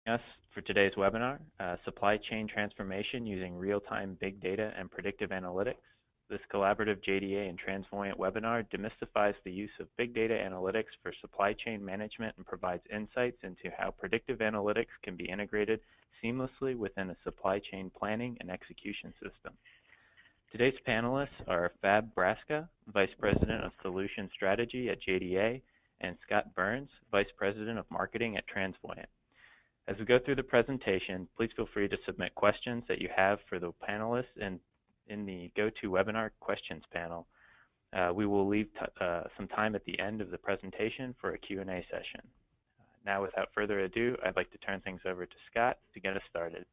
Us for today's webinar, Supply Chain Transformation Using Real-Time Big Data and Predictive Analytics. This collaborative JDA and TransVoyant webinar demystifies the use of big data analytics for supply chain management and provides insights into how predictive analytics can be integrated seamlessly within a supply chain planning and execution system. Today's panelists are Fab Braska, Vice President of Solution Strategy at JDA, and Scott Burns, Vice President of Marketing at TransVoyant. As we go through the presentation, please feel free to submit questions that you have for the panelists in the GoToWebinar questions panel. We will leave some time at the end of the presentation for a Q&A session. Now, without further ado, I'd like to turn things over to Scott to get us started.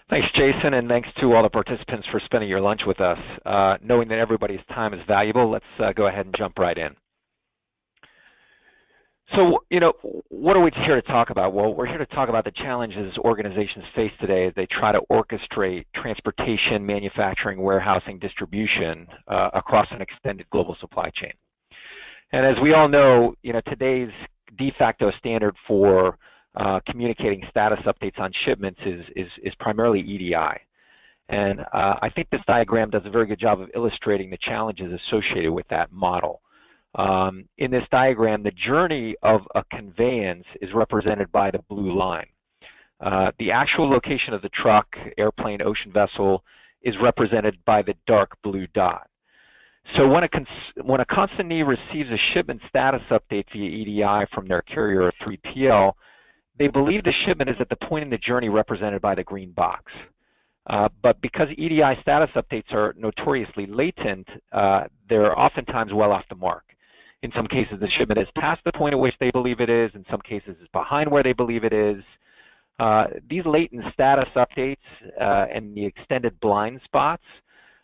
Thanks, Jason, and thanks to all the participants for spending your lunch with us. Knowing that everybody's time is valuable, let's go ahead and jump right in. So, what are we here to talk about? Well, we're here to talk about the challenges organizations face today as they try to orchestrate transportation, manufacturing, warehousing, distribution across an extended global supply chain. And as we all know, today's de facto standard for communicating status updates on shipments is primarily EDI. And I think this diagram does a very good job of illustrating the challenges associated with that model. In this diagram, the journey of a conveyance is represented by the blue line. The actual location of the truck, airplane, ocean vessel is represented by the dark blue dot. So when a consignee receives a shipment status update via EDI from their carrier or 3PL, they believe the shipment is at the point in the journey represented by the green box. But because EDI status updates are notoriously latent, they're oftentimes well off the mark. In some cases, the shipment is past the point at which they believe it is. In some cases, it's behind where they believe it is. These latent status updates and the extended blind spots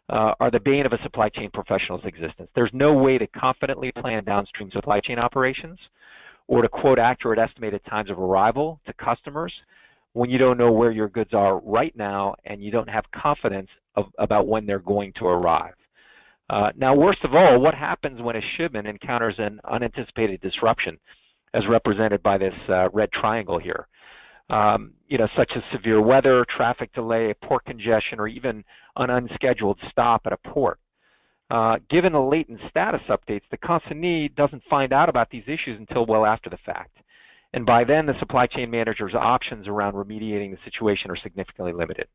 are the bane of a supply chain professional's existence. There's no way to confidently plan downstream supply chain operations or to quote accurate estimated times of arrival to customers when you don't know where your goods are right now and you don't have confidence about when they're going to arrive. Now, worst of all, what happens when a shipment encounters an unanticipated disruption, as represented by this red triangle here, such as severe weather, traffic delay, port congestion, or even an unscheduled stop at a port? Given the latent status updates, the consignee doesn't find out about these issues until well after the fact. And by then, the supply chain manager's options around remediating the situation are significantly limited.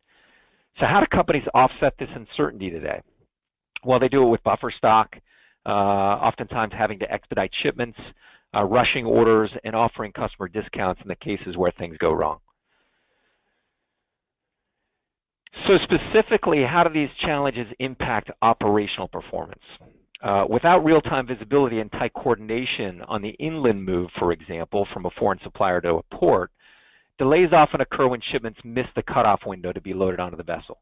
So how do companies offset this uncertainty today? Well, they do it with buffer stock, oftentimes having to expedite shipments, rushing orders, and offering customer discounts in the cases where things go wrong. So specifically, how do these challenges impact operational performance? Without real-time visibility and tight coordination on the inland move, for example, from a foreign supplier to a port, delays often occur when shipments miss the cutoff window to be loaded onto the vessel.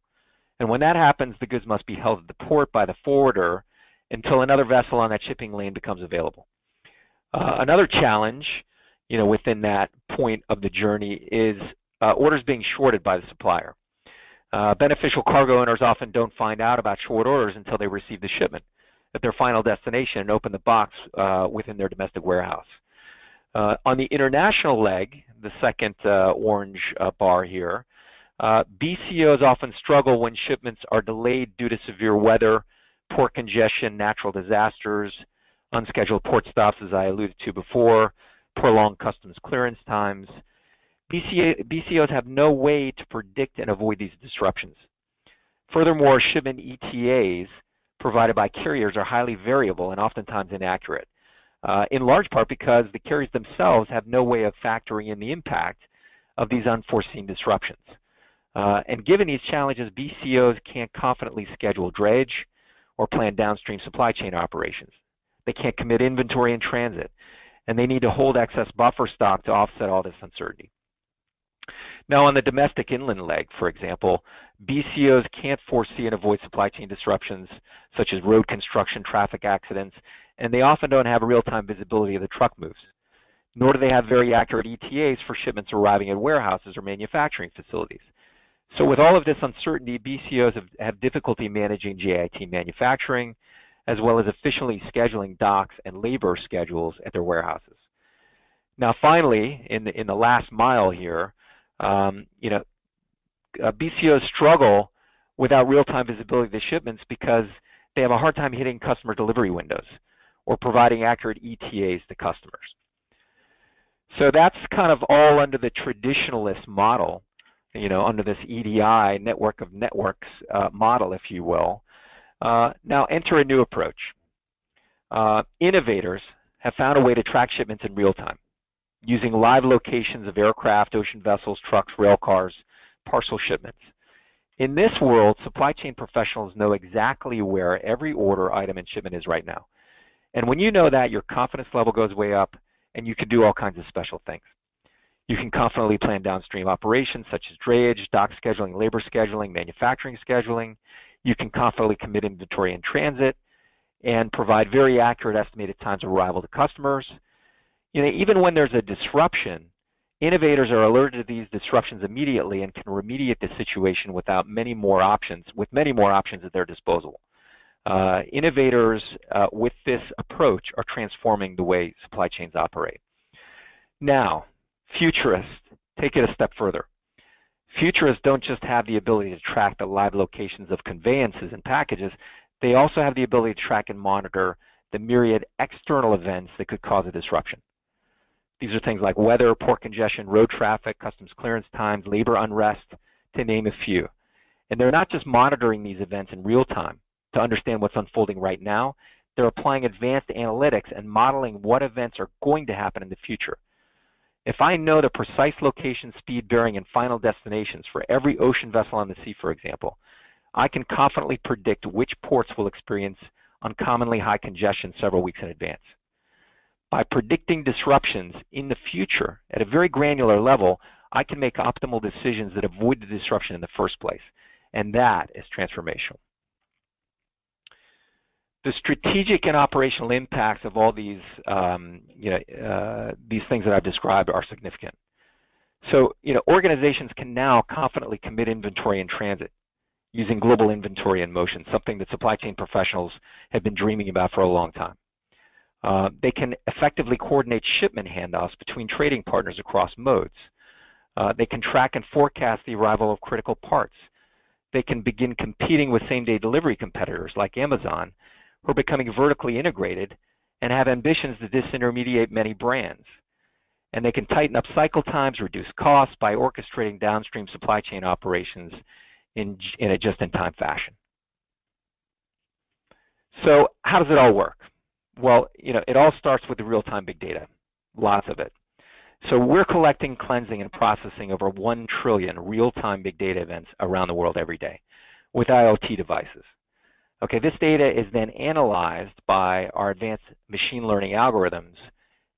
And when that happens, the goods must be held at the port by the forwarder until another vessel on that shipping lane becomes available. Another challenge, within that point of the journey is orders being shorted by the supplier. Beneficial cargo owners often don't find out about short orders until they receive the shipment at their final destination and open the box within their domestic warehouse. On the international leg, the second orange bar here, BCOs often struggle when shipments are delayed due to severe weather, port congestion, natural disasters, unscheduled port stops, as I alluded to before, prolonged customs clearance times. BCOs have no way to predict and avoid these disruptions. Furthermore, shipment ETAs provided by carriers are highly variable and oftentimes inaccurate, in large part because the carriers themselves have no way of factoring in the impact of these unforeseen disruptions. And given these challenges, BCOs can't confidently schedule dredge or plan downstream supply chain operations. They can't commit inventory in transit, and they need to hold excess buffer stock to offset all this uncertainty. Now, on the domestic inland leg, for example, BCOs can't foresee and avoid supply chain disruptions such as road construction, traffic accidents, and they often don't have real-time visibility of the truck moves. Nor do they have very accurate ETAs for shipments arriving at warehouses or manufacturing facilities. So with all of this uncertainty, BCOs have difficulty managing JIT manufacturing, as well as efficiently scheduling docks and labor schedules at their warehouses. Now, finally, in the last mile here, BCOs struggle without real-time visibility of the shipments because they have a hard time hitting customer delivery windows or providing accurate ETAs to customers. So that's kind of all under the traditionalist model, under this EDI, network of networks model, if you will. Now enter a new approach. Innovators have found a way to track shipments in real time using live locations of aircraft, ocean vessels, trucks, rail cars, parcel shipments. In this world, supply chain professionals know exactly where every order, item, and shipment is right now. And when you know that, your confidence level goes way up, and you can do all kinds of special things. You can confidently plan downstream operations such as drayage, dock scheduling, labor scheduling, manufacturing scheduling. You can confidently commit inventory in transit and provide very accurate estimated times of arrival to customers. Even when there's a disruption, innovators are alerted to these disruptions immediately and can remediate the situation with many more options at their disposal. Innovators with this approach are transforming the way supply chains operate. Now, futurists take it a step further. Futurists don't just have the ability to track the live locations of conveyances and packages, they also have the ability to track and monitor the myriad external events that could cause a disruption. These are things like weather, port congestion, road traffic, customs clearance times, labor unrest, to name a few. And they're not just monitoring these events in real time to understand what's unfolding right now, they're applying advanced analytics and modeling what events are going to happen in the future. If I know the precise location, speed, bearing, and final destinations for every ocean vessel on the sea, for example, I can confidently predict which ports will experience uncommonly high congestion several weeks in advance. By predicting disruptions in the future at a very granular level, I can make optimal decisions that avoid the disruption in the first place, and that is transformational. The strategic and operational impacts of all these things that I've described are significant. So, organizations can now confidently commit inventory in transit using global inventory in motion, something that supply chain professionals have been dreaming about for a long time. They can effectively coordinate shipment handoffs between trading partners across modes. They can track and forecast the arrival of critical parts. They can begin competing with same-day delivery competitors like Amazon, who are becoming vertically integrated and have ambitions to disintermediate many brands. And they can tighten up cycle times, reduce costs by orchestrating downstream supply chain operations in a just-in-time fashion. So how does it all work? Well, it all starts with the real-time big data, lots of it. So we're collecting, cleansing, and processing over 1 trillion real-time big data events around the world every day with IoT devices. Okay, this data is then analyzed by our advanced machine learning algorithms,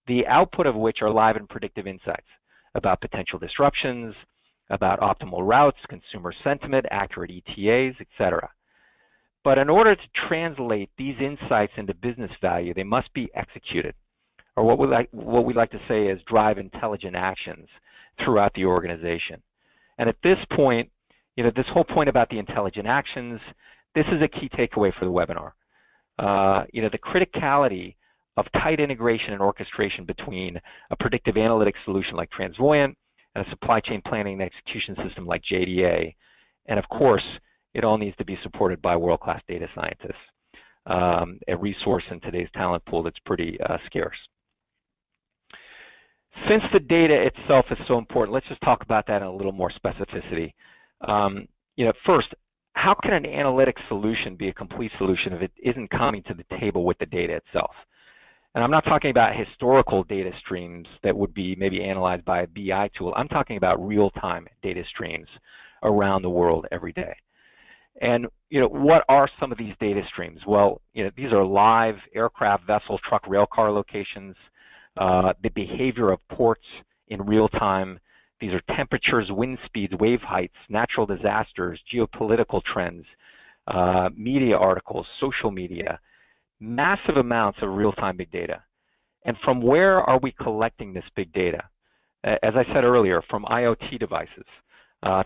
the output of which are live and predictive insights about potential disruptions, about optimal routes, consumer sentiment, accurate ETAs, etc. But in order to translate these insights into business value, they must be executed, or what we like to say is drive intelligent actions throughout the organization. And at this point, this whole point about the intelligent actions, this is a key takeaway for the webinar. The criticality of tight integration and orchestration between a predictive analytics solution like TransVoyant and a supply chain planning and execution system like JDA. And of course, it all needs to be supported by world-class data scientists, a resource in today's talent pool that's pretty scarce. Since the data itself is so important, let's just talk about that in a little more specificity. First, how can an analytics solution be a complete solution if it isn't coming to the table with the data itself? And I'm not talking about historical data streams that would be maybe analyzed by a BI tool. I'm talking about real-time data streams around the world every day. And what are some of these data streams? Well, these are live aircraft, vessel, truck, rail car locations, the behavior of ports in real time. These are temperatures, wind speeds, wave heights, natural disasters, geopolitical trends, media articles, social media, massive amounts of real-time big data. And from where are we collecting this big data? As I said earlier, from IoT devices.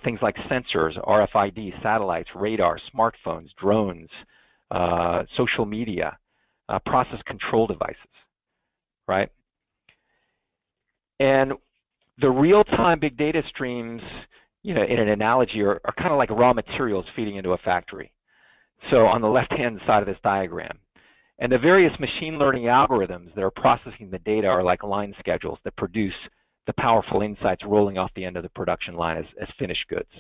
Things like sensors, RFID, satellites, radar, smartphones, drones, social media, process control devices, right? And the real-time big data streams, in an analogy, are kind of like raw materials feeding into a factory. So on the left-hand side of this diagram. And the various machine learning algorithms that are processing the data are like line schedules that produce the powerful insights rolling off the end of the production line as finished goods.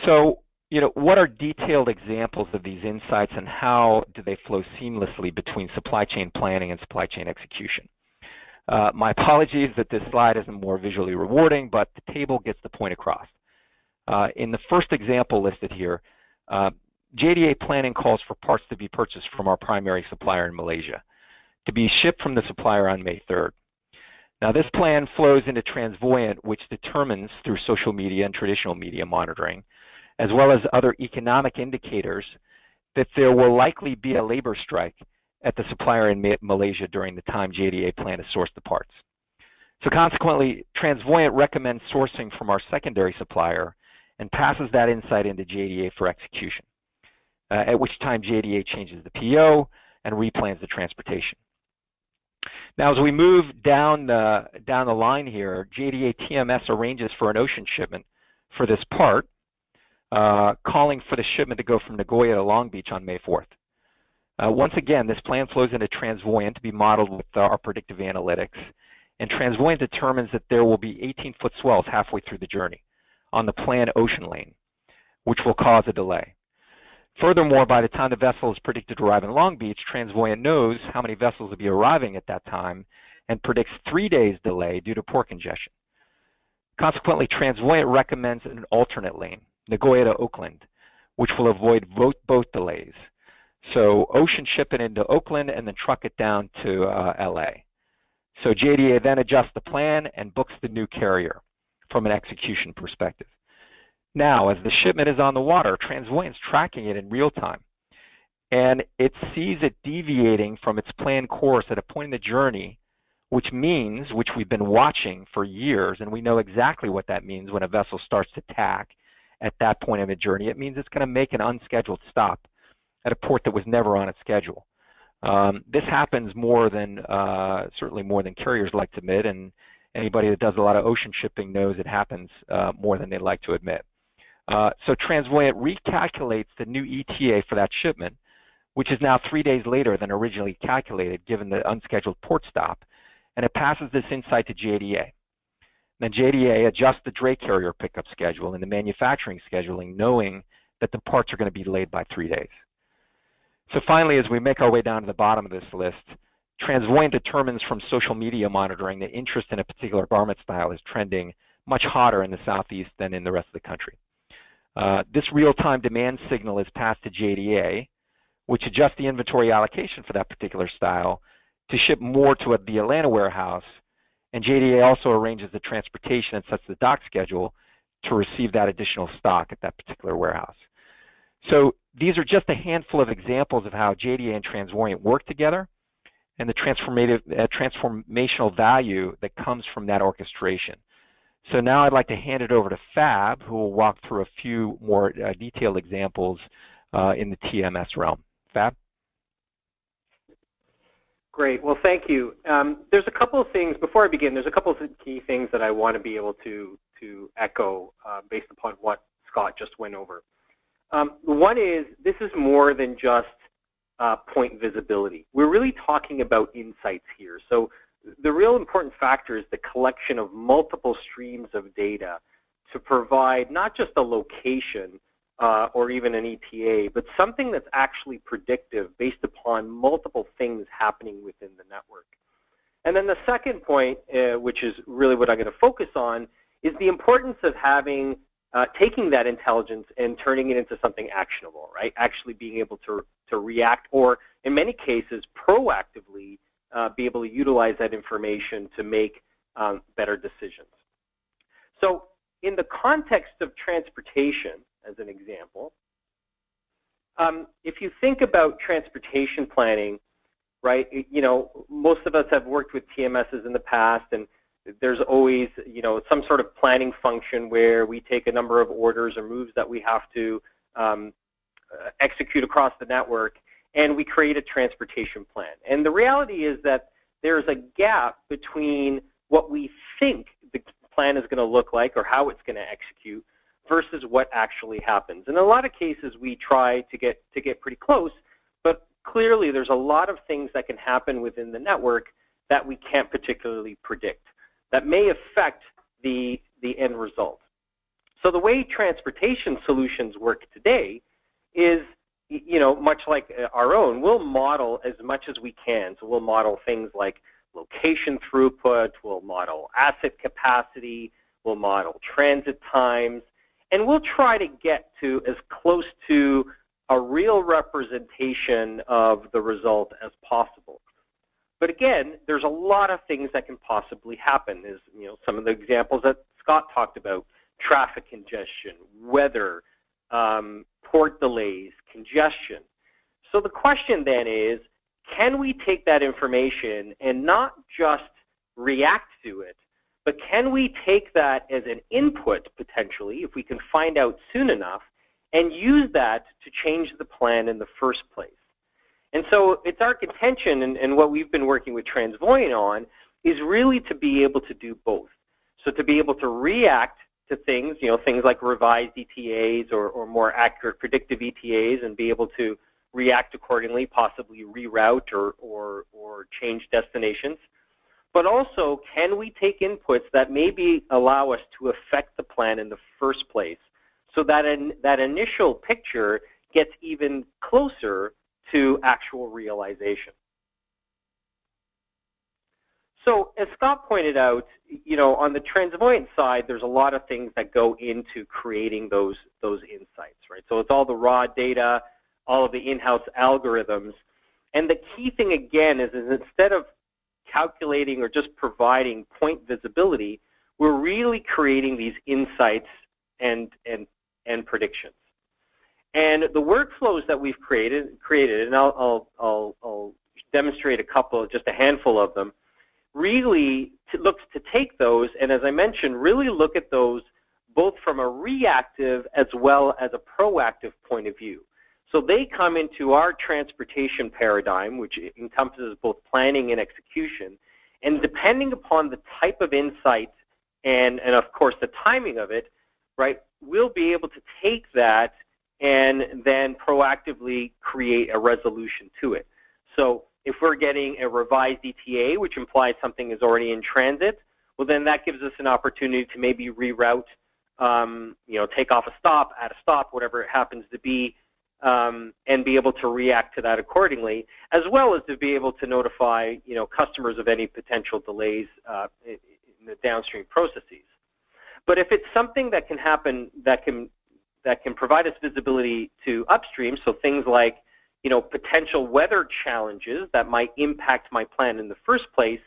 So, what are detailed examples of these insights and how do they flow seamlessly between supply chain planning and supply chain execution? My apologies that this slide isn't more visually rewarding, but the table gets the point across. In the first example listed here, JDA planning calls for parts to be purchased from our primary supplier in Malaysia to be shipped from the supplier on May 3rd. Now this plan flows into TransVoyant, which determines through social media and traditional media monitoring, as well as other economic indicators, that there will likely be a labor strike at the supplier in Malaysia during the time JDA plan to source the parts. So consequently, TransVoyant recommends sourcing from our secondary supplier and passes that insight into JDA for execution, at which time JDA changes the PO and replans the transportation. Now, as we move down the line here, JDA TMS arranges for an ocean shipment for this part, calling for the shipment to go from Nagoya to Long Beach on May 4th. Once again, this plan flows into TransVoyant to be modeled with our predictive analytics, and TransVoyant determines that there will be 18-foot swells halfway through the journey on the planned ocean lane, which will cause a delay. Furthermore, by the time the vessel is predicted to arrive in Long Beach, TransVoyant knows how many vessels will be arriving at that time and predicts 3 days delay due to port congestion. Consequently, TransVoyant recommends an alternate lane, Nagoya to Oakland, which will avoid both delays. So ocean ship it into Oakland and then truck it down to LA. So JDA then adjusts the plan and books the new carrier from an execution perspective. Now, as the shipment is on the water, TransVoyant's tracking it in real time, and it sees it deviating from its planned course at a point in the journey, which we've been watching for years, and we know exactly what that means when a vessel starts to tack at that point in the journey. It means it's going to make an unscheduled stop at a port that was never on its schedule. This happens certainly more than carriers like to admit, and anybody that does a lot of ocean shipping knows it happens more than they like to admit. So TransVoyant recalculates the new ETA for that shipment, which is now 3 days later than originally calculated given the unscheduled port stop, and it passes this insight to JDA. Then JDA adjusts the dray carrier pickup schedule and the manufacturing scheduling, knowing that the parts are going to be delayed by 3 days. So finally, as we make our way down to the bottom of this list, TransVoyant determines from social media monitoring that interest in a particular garment style is trending much hotter in the Southeast than in the rest of the country. This real-time demand signal is passed to JDA, which adjusts the inventory allocation for that particular style to ship more to the Atlanta warehouse, and JDA also arranges the transportation and sets the dock schedule to receive that additional stock at that particular warehouse. So these are just a handful of examples of how JDA and TransVoyant work together and the transformational value that comes from that orchestration. So now I'd like to hand it over to Fab, who will walk through a few more detailed examples in the TMS realm. Fab? Great. Well, thank you. There's a couple of things, before I begin, there's a couple of key things that I want to be able to echo based upon what Scott just went over. One is, this is more than just point visibility. We're really talking about insights here. So the real important factor is the collection of multiple streams of data to provide not just a location or even an ETA, but something that's actually predictive based upon multiple things happening within the network. And then the second point, which is really what I'm going to focus on, is the importance of having taking that intelligence and turning it into something actionable, right? Actually being able to react, or in many cases proactively be able to utilize that information to make better decisions. So in the context of transportation, as an example, if you think about transportation planning, right, most of us have worked with TMSs in the past, and there's always, some sort of planning function where we take a number of orders or moves that we have to execute across the network, and we create a transportation plan. And the reality is that there's a gap between what we think the plan is going to look like or how it's going to execute versus what actually happens. In a lot of cases, we try to get pretty close, but clearly there's a lot of things that can happen within the network that we can't particularly predict that may affect the end result. So the way transportation solutions work today is, much like our own, we'll model as much as we can. So we'll model things like location throughput, we'll model asset capacity, we'll model transit times, and we'll try to get to as close to a real representation of the result as possible. But again, there's a lot of things that can possibly happen. Is some of the examples that Scott talked about: traffic congestion, weather, port delays, congestion. So the question then is, can we take that information and not just react to it, but can we take that as an input potentially, if we can find out soon enough, and use that to change the plan in the first place? And so it's our contention, and what we've been working with TransVoyant on, is really to be able to do both. So to be able to react to things, things like revised ETAs or more accurate predictive ETAs, and be able to react accordingly, possibly reroute or change destinations. But also, can we take inputs that maybe allow us to affect the plan in the first place, so that that initial picture gets even closer to actual realization? So as Scott pointed out, on the TransVoyant side, there's a lot of things that go into creating those insights, right? So it's all the raw data, all of the in-house algorithms. And the key thing, again, is instead of calculating or just providing point visibility, we're really creating these insights and predictions. And the workflows that we've created, and I'll demonstrate just a handful of them, really looks to take those, and as I mentioned, really look at those both from a reactive as well as a proactive point of view. So they come into our transportation paradigm, which encompasses both planning and execution, and depending upon the type of insight and of course the timing of it, right, we'll be able to take that and then proactively create a resolution to it. So if we're getting a revised ETA, which implies something is already in transit, well then that gives us an opportunity to maybe reroute, take off a stop, add a stop, whatever it happens to be, and be able to react to that accordingly, as well as to be able to notify customers of any potential delays in the downstream processes. But if it's something that can happen, that can provide us visibility to upstream, so things like potential weather challenges that might impact my plan in the first place,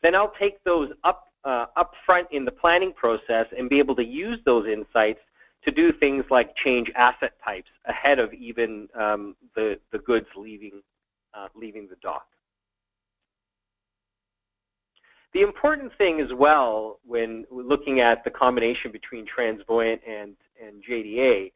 then I'll take those up front in the planning process and be able to use those insights to do things like change asset types ahead of even the goods leaving the dock. The important thing as well when looking at the combination between TransVoyant and JDA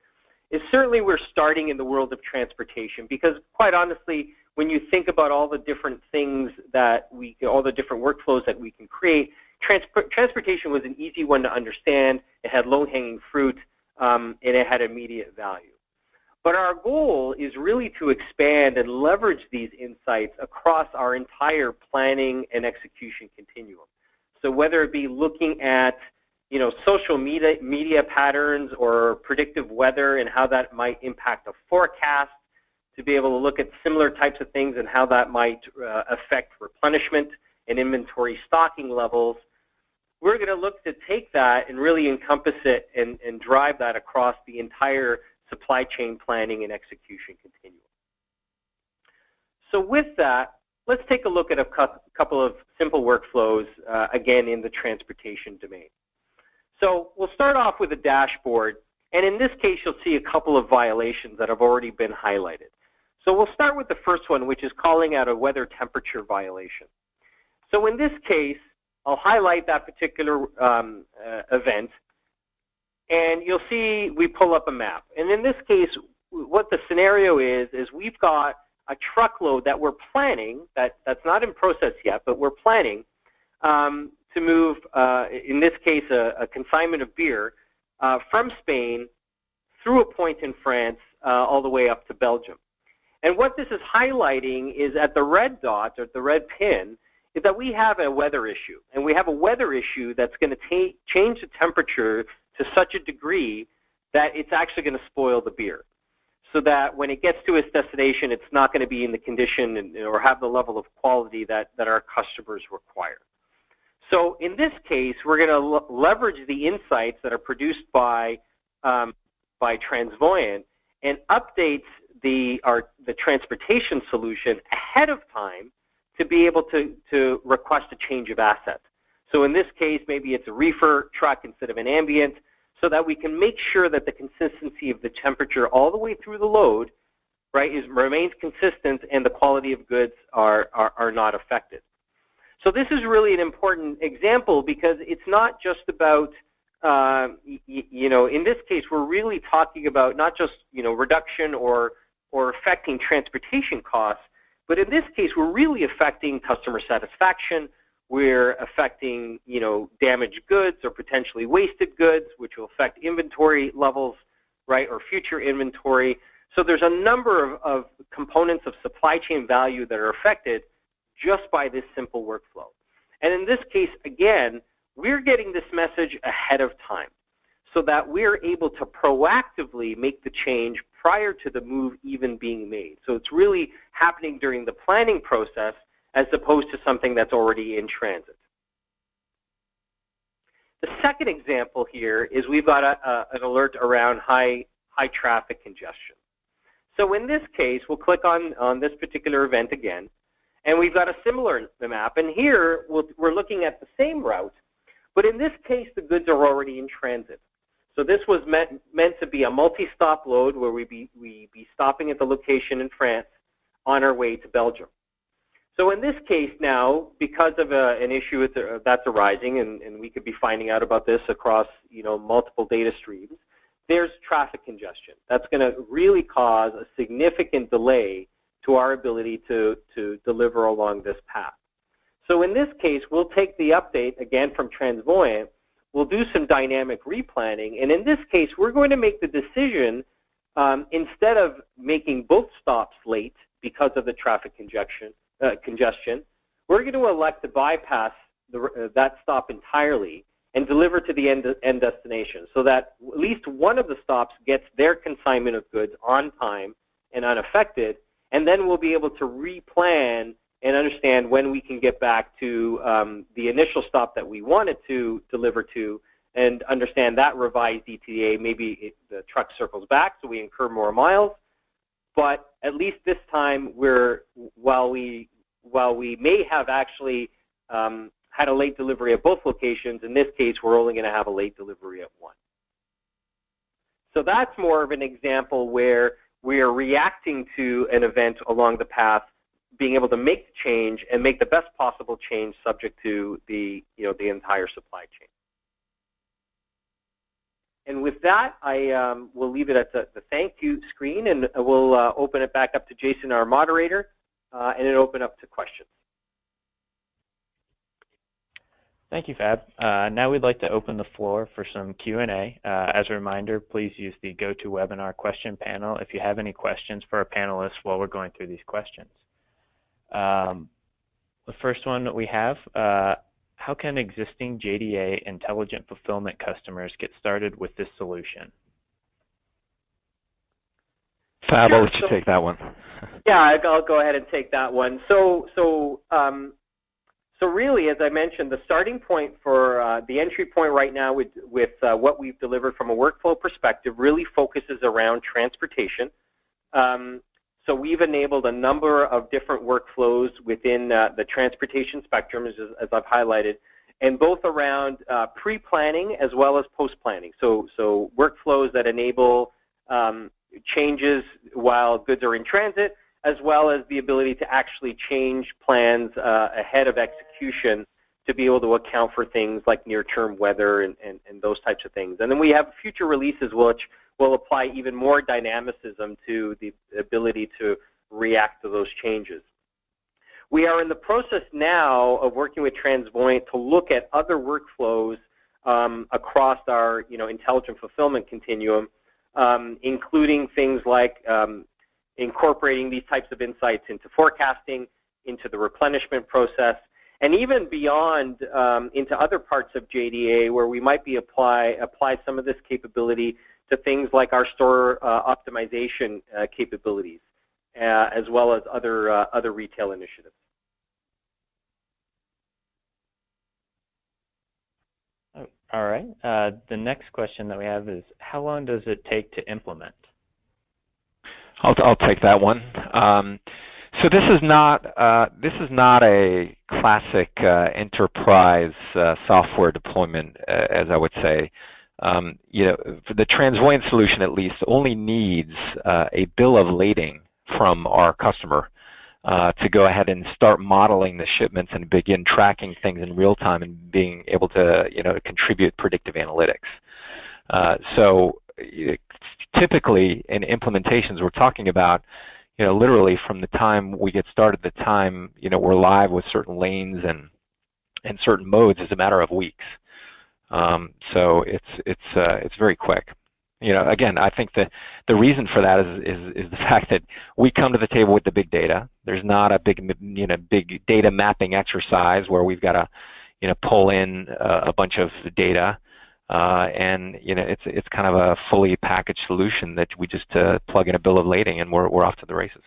is certainly we're starting in the world of transportation, because quite honestly, when you think about all the different things all the different workflows that we can create, transportation was an easy one to understand. It had low-hanging fruit, and it had immediate value. But our goal is really to expand and leverage these insights across our entire planning and execution continuum. So whether it be looking at social media patterns or predictive weather and how that might impact a forecast, to be able to look at similar types of things and how that might affect replenishment and inventory stocking levels, we're going to look to take that and really encompass it and drive that across the entire supply chain planning and execution continuum. So with that, let's take a look at a couple of simple workflows, again, in the transportation domain. So we'll start off with a dashboard, and in this case, you'll see a couple of violations that have already been highlighted. So we'll start with the first one, which is calling out a weather temperature violation. So in this case, I'll highlight that particular event, and you'll see we pull up a map. And in this case, what the scenario is we've got a truckload that we're planning, that's not in process yet, but we're planning to move, in this case, a consignment of beer from Spain through a point in France all the way up to Belgium. And what this is highlighting is at the red dot, or the red pin, is that we have a weather issue. And we have a weather issue that's going to change the temperature to such a degree that it's actually going to spoil the beer. So that when it gets to its destination, it's not going to be in the condition or have the level of quality that our customers require. So in this case, we're going to leverage the insights that are produced by TransVoyant and update the transportation solution ahead of time to be able to request a change of asset. So in this case, maybe it's a reefer truck instead of an ambient, so that we can make sure that the consistency of the temperature all the way through the load, right, remains consistent and the quality of goods are not affected. So this is really an important example because it's not just about, in this case, we're really talking about not just, reduction or affecting transportation costs, but in this case, we're really affecting customer satisfaction. We're affecting, damaged goods or potentially wasted goods, which will affect inventory levels, right, or future inventory. So there's a number of components of supply chain value that are affected just by this simple workflow. And in this case, again, we're getting this message ahead of time so that we're able to proactively make the change prior to the move even being made. So it's really happening during the planning process as opposed to something that's already in transit. The second example here is we've got an alert around high traffic congestion. So in this case, we'll click on this particular event again, and we've got a similar map. And here, we're looking at the same route, but in this case, the goods are already in transit. So this was meant to be a multi-stop load where we'd be stopping at the location in France on our way to Belgium. So in this case now, because of an issue that's arising, and we could be finding out about this across multiple data streams, there's traffic congestion. That's going to really cause a significant delay to our ability to deliver along this path. So in this case, we'll take the update, again, from TransVoyant. We'll do some dynamic replanning. And in this case, we're going to make the decision, instead of making both stops late because of the traffic congestion, we're going to elect to bypass that stop entirely and deliver to the end destination so that at least one of the stops gets their consignment of goods on time and unaffected, and then we'll be able to replan and understand when we can get back to the initial stop that we wanted to deliver to and understand that revised ETA. Maybe the truck circles back so we incur more miles, but at least this time while we may have actually had a late delivery at both locations, in this case we're only going to have a late delivery at one. So that's more of an example where we are reacting to an event along the path, being able to make the change and make the best possible change subject to the entire supply chain. And with that, I will leave it at the thank you screen, and we'll open it back up to Jason, our moderator, and then open up to questions. Thank you, Fab. Now we'd like to open the floor for some Q&A. As a reminder, please use the GoToWebinar question panel if you have any questions for our panelists while we're going through these questions. The first one that we have, how can existing JDA intelligent fulfillment customers get started with this solution? Fab, I'll let you take that one. Yeah, I'll go ahead and take that one. So really, as I mentioned, the starting point for the entry point right now with what we've delivered from a workflow perspective really focuses around transportation. So we've enabled a number of different workflows within the transportation spectrum, as I've highlighted, and both around pre-planning as well as post-planning. So workflows that enable changes while goods are in transit, as well as the ability to actually change plans ahead of execution to be able to account for things like near-term weather and those types of things. And then we have future releases which will apply even more dynamicism to the ability to react to those changes. We are in the process now of working with TransVoyant to look at other workflows across our intelligent fulfillment continuum, including things like incorporating these types of insights into forecasting, into the replenishment process, and even beyond into other parts of JDA where we might be apply some of this capability to things like our store optimization capabilities, as well as other retail initiatives. All right. The next question that we have is, how long does it take to implement? I'll take that one. So this is not a classic enterprise software deployment, as I would say. The TransVoyant solution, at least, only needs a bill of lading from our customer to go ahead and start modeling the shipments and begin tracking things in real time and being able to contribute predictive analytics. So typically in implementations, we're talking about literally from the time we get started, the time we're live with certain lanes and certain modes is a matter of weeks. So it's very quick. Again, I think that the reason for that is the fact that we come to the table with the big data. There's not a big data mapping exercise where we've got to pull in a bunch of data, and it's kind of a fully packaged solution that we just plug in a bill of lading and we're off to the races.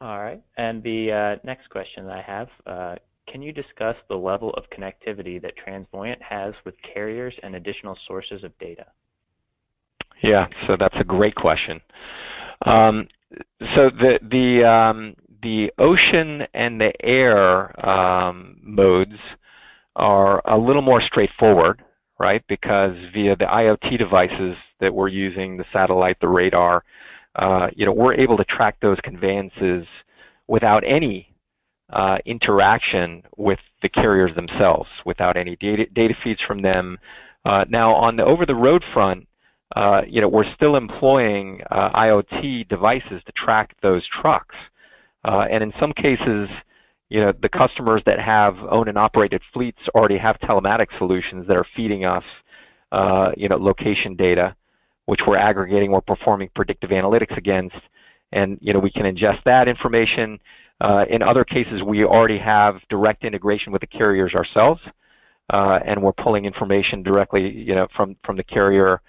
All right, and the next question that I have. Can you discuss the level of connectivity that TransVoyant has with carriers and additional sources of data? Yeah, so that's a great question. So the ocean and the air modes are a little more straightforward, right? Because via the IoT devices that we're using, the satellite, the radar, we're able to track those conveyances without any interaction with the carriers themselves, without any data feeds from them. Now, on the over-the-road front, we're still employing IoT devices to track those trucks. And in some cases, the customers that have owned and operated fleets already have telematics solutions that are feeding us, location data, which we're aggregating, we're performing predictive analytics against, and we can ingest that information. In other cases, we already have direct integration with the carriers ourselves, and we're pulling information directly, from the carrier.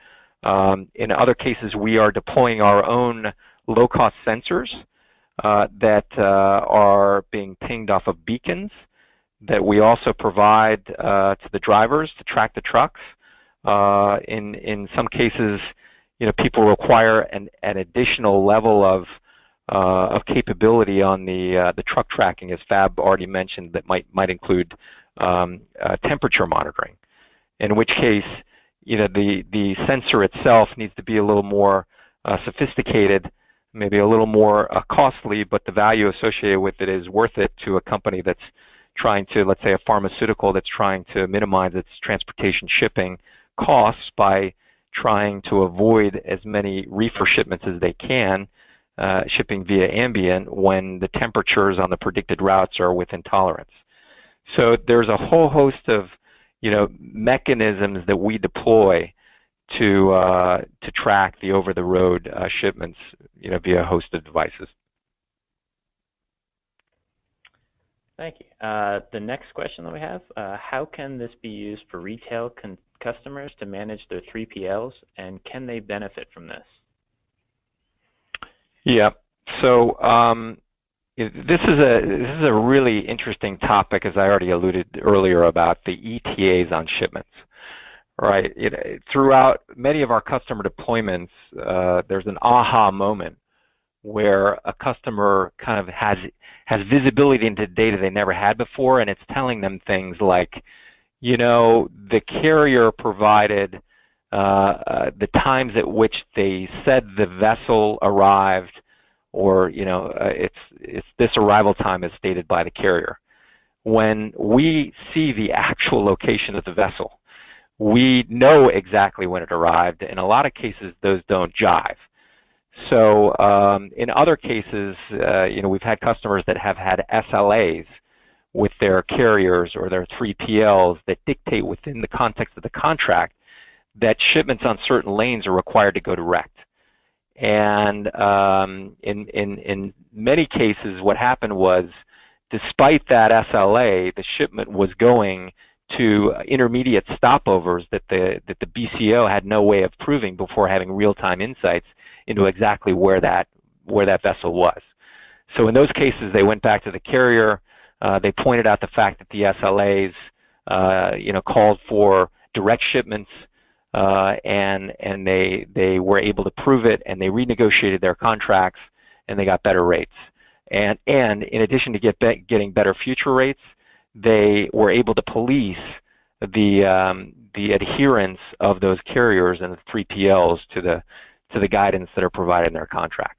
In other cases, we are deploying our own low-cost sensors that are being pinged off of beacons that we also provide to the drivers to track the trucks. In some cases, people require an additional level of capability on the truck tracking, as Fab already mentioned, that might include temperature monitoring. In which case, the sensor itself needs to be a little more sophisticated, maybe a little more costly, but the value associated with it is worth it to a company that's trying to, let's say, a pharmaceutical that's trying to minimize its transportation shipping costs by trying to avoid as many reefer shipments as they can, shipping via ambient when the temperatures on the predicted routes are within tolerance. So there's a whole host of mechanisms that we deploy to track the over-the-road shipments via a host of devices. Thank you. The next question that we have, how can this be used for retail customers to manage their 3PLs, and can they benefit from this? Yeah, so this is a really interesting topic, as I already alluded earlier, about the ETAs on shipments. Right. Throughout many of our customer deployments, there's an aha moment where a customer kind of has visibility into data they never had before, and it's telling them things like, the carrier provided the times at which they said the vessel arrived, or it's this arrival time is stated by the carrier. When we see the actual location of the vessel, we know exactly when it arrived. In a lot of cases, those don't jive. So in other cases, we've had customers that have had SLAs with their carriers or their 3PLs that dictate within the context of the contract that shipments on certain lanes are required to go direct. And in many cases, what happened was, despite that SLA, the shipment was going to intermediate stopovers that the BCO had no way of proving before having real-time insights into exactly where that vessel was. So in those cases, they went back to the carrier. They pointed out the fact that the SLAs, called for direct shipments, and they were able to prove it, and they renegotiated their contracts, and they got better rates. And in addition to getting better future rates, they were able to police the adherence of those carriers and the 3PLs to the guidance that are provided in their contracts.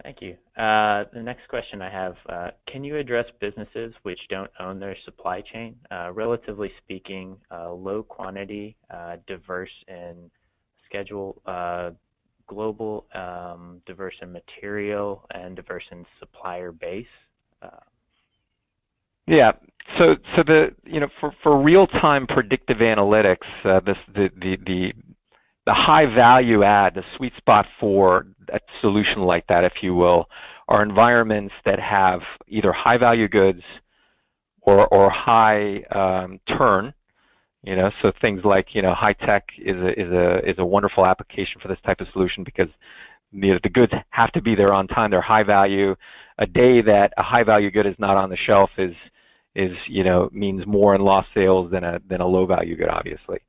Thank you. The next question I have, can you address businesses which don't own their supply chain? Relatively speaking, low quantity, diverse in schedule, global, diverse in material, and diverse in supplier base. Yeah. So for real-time predictive analytics, the high value add, the sweet spot for a solution like that, if you will, are environments that have either high value goods or high turn. So things like high tech is a wonderful application for this type of solution because the goods have to be there on time. They're high value. A day that a high value good is not on the shelf means more in lost sales than a low value good, obviously.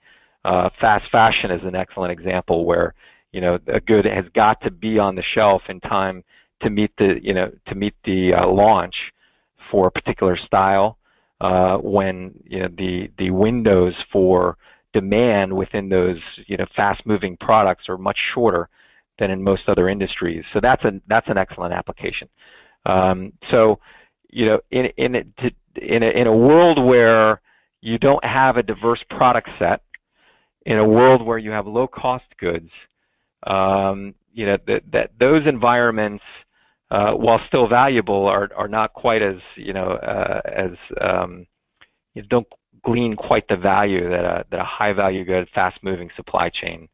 Fast fashion is an excellent example where a good has got to be on the shelf in time to meet the launch for a particular style. When the windows for demand within those fast-moving products are much shorter than in most other industries. So that's an excellent application. So in a world where you don't have a diverse product set, in a world where you have low-cost goods, that those environments, while still valuable, are not quite as don't glean quite the value that a high-value good, fast-moving supply chain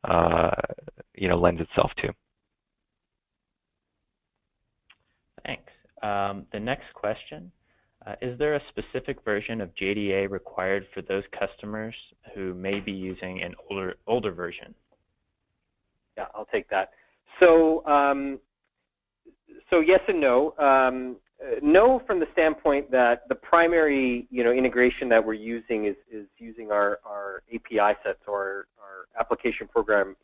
lends itself to. Thanks. The next question. Is there a specific version of JDA required for those customers who may be using an older version? Yeah, I'll take that. So, so yes and no. No, from the standpoint that the primary integration that we're using is using our API sets or our application program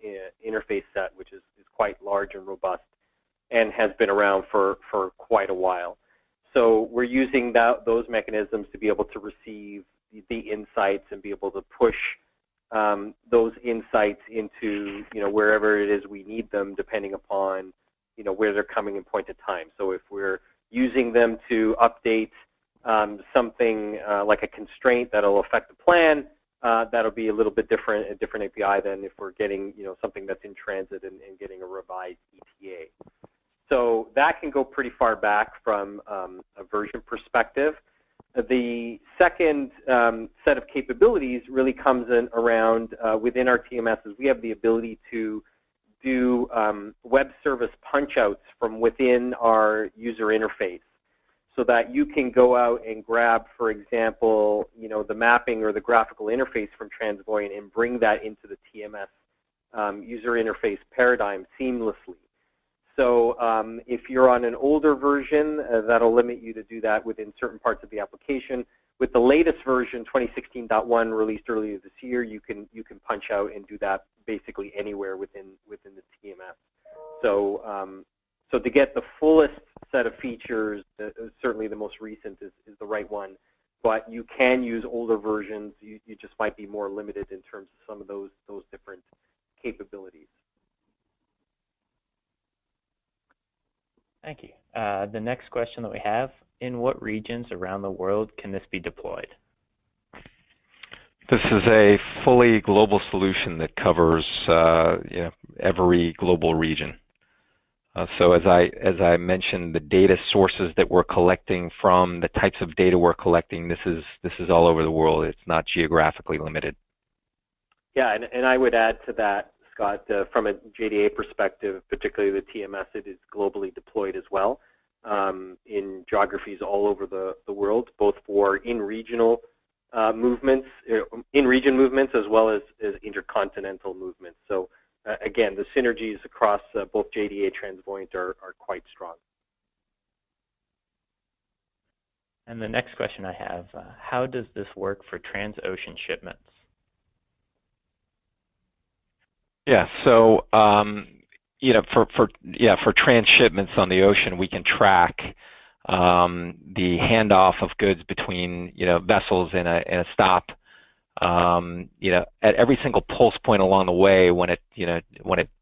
interface set, which is quite large and robust and has been around for quite a while. So we're using those mechanisms to be able to receive the insights and be able to push those insights into wherever it is we need them, depending upon where they're coming in point of time. So if we're using them to update something like a constraint that'll affect the plan, that'll be a little bit different, a different API than if we're getting something that's in transit and getting a revised ETA. So that can go pretty far back from a version perspective. The second set of capabilities really comes in around within our TMSs. We have the ability to do web service punch-outs from within our user interface so that you can go out and grab, for example, the mapping or the graphical interface from TransVoyant and bring that into the TMS user interface paradigm seamlessly. So if you're on an older version, that'll limit you to do that within certain parts of the application. With the latest version, 2016.1, released earlier this year, you can punch out and do that basically anywhere within the TMS. So so to get the fullest set of features, certainly the most recent is the right one. But you can use older versions. You just might be more limited in terms of some of those different capabilities. Thank you. The next question that we have, in what regions around the world can this be deployed? This is a fully global solution that covers every global region. So as I mentioned, the data sources that we're collecting from, the types of data we're collecting, this is all over the world. It's not geographically limited. Yeah, and I would add to that, Scott, from a JDA perspective, particularly the TMS, it is globally deployed as well in geographies all over the world, both for in-regional movements, in-region movements, as well as intercontinental movements. So again, the synergies across both JDA TransVoyant are quite strong. And the next question I have, how does this work for transocean shipments? Yeah, so for transshipments on the ocean, we can track the handoff of goods between vessels in a stop. At every single pulse point along the way, when it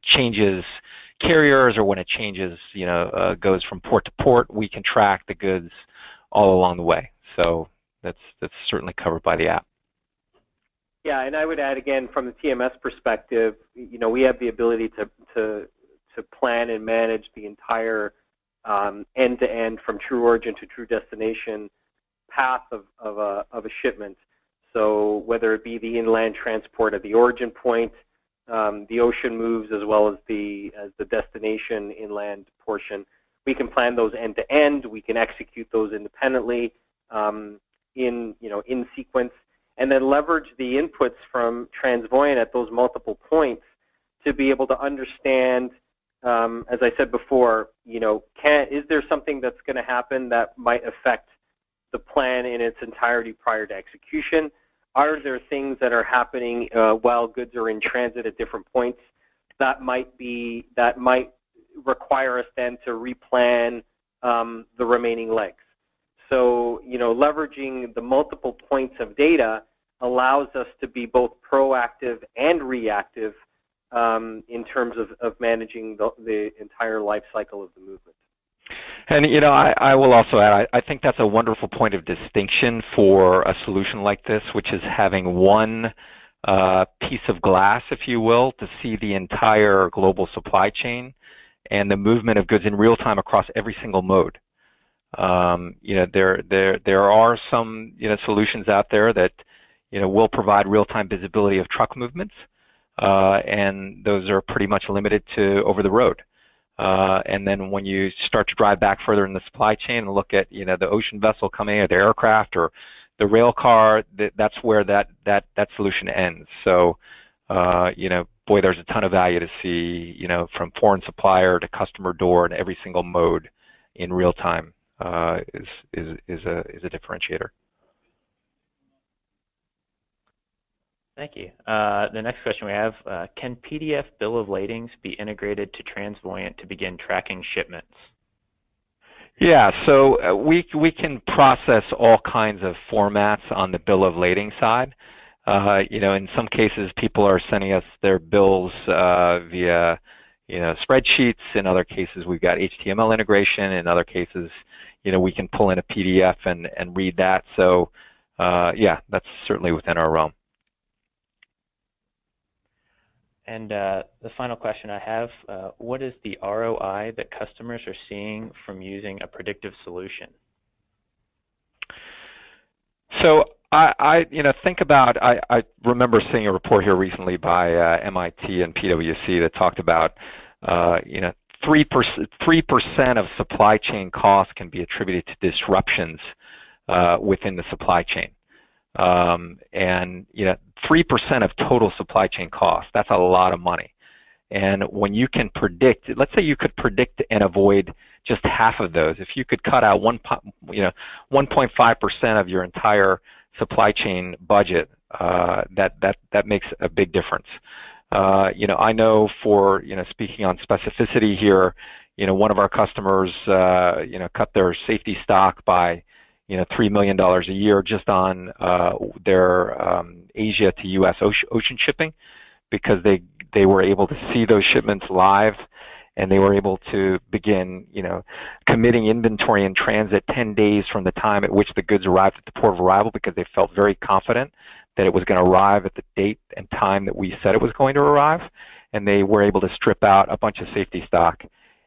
changes carriers or when it changes goes from port to port, we can track the goods all along the way. So that's certainly covered by the app. Yeah, and I would add again from the TMS perspective, we have the ability to plan and manage the entire end-to-end from true origin to true destination path of a shipment. So whether it be the inland transport at the origin point, the ocean moves, as well as the destination inland portion, we can plan those end-to-end. We can execute those independently in sequence, and then leverage the inputs from TransVoyant at those multiple points to be able to understand, as I said before, is there something that's going to happen that might affect the plan in its entirety prior to execution? Are there things that are happening while goods are in transit at different points that might require us then to replan the remaining legs? So, leveraging the multiple points of data allows us to be both proactive and reactive in terms of managing the entire life cycle of the movement. And I will also add, I think that's a wonderful point of distinction for a solution like this, which is having one piece of glass, if you will, to see the entire global supply chain and the movement of goods in real time across every single mode. There are some solutions out there that will provide real-time visibility of truck movements, and those are pretty much limited to over the road. And then when you start to drive back further in the supply chain and look at the ocean vessel coming in, or the aircraft, or the rail car, that's where that solution ends. So boy, there's a ton of value to see from foreign supplier to customer door and every single mode in real time is a differentiator. Thank you. The next question we have, can PDF bill of ladings be integrated to TransVoyant to begin tracking shipments? Yeah, so we can process all kinds of formats on the bill of lading side. In some cases, people are sending us their bills via spreadsheets. In other cases, we've got HTML integration. In other cases, we can pull in a PDF and read that. So yeah, that's certainly within our realm. And the final question I have, what is the ROI that customers are seeing from using a predictive solution? So I remember seeing a report here recently by MIT and PwC that talked about 3% of supply chain costs can be attributed to disruptions within the supply chain. And 3% of total supply chain costs, that's a lot of money. And when you can predict, let's say you could predict and avoid just half of those. If you could cut out 1.5% of your entire supply chain budget, that makes a big difference. I know for speaking on specificity here, one of our customers cut their safety stock by $3 million a year just on their Asia to U.S. ocean shipping, because they were able to see those shipments live and they were able to begin, committing inventory in transit 10 days from the time at which the goods arrived at the port of arrival, because they felt very confident that it was going to arrive at the date and time that we said it was going to arrive, and they were able to strip out a bunch of safety stock.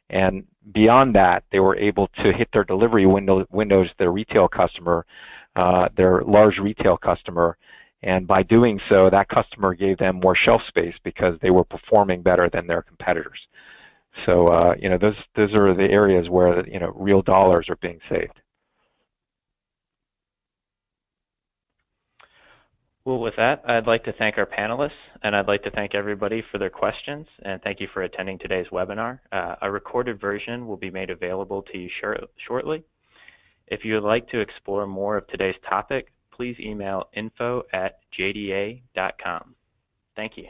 And beyond that, they were able to hit their delivery windows, their retail customer, their large retail customer, and by doing so, that customer gave them more shelf space because they were performing better than their competitors. So, those are the areas where, real dollars are being saved. Well, with that, I'd like to thank our panelists, and I'd like to thank everybody for their questions, and thank you for attending today's webinar. A recorded version will be made available to you shortly. If you would like to explore more of today's topic, please email info@jda.com. Thank you.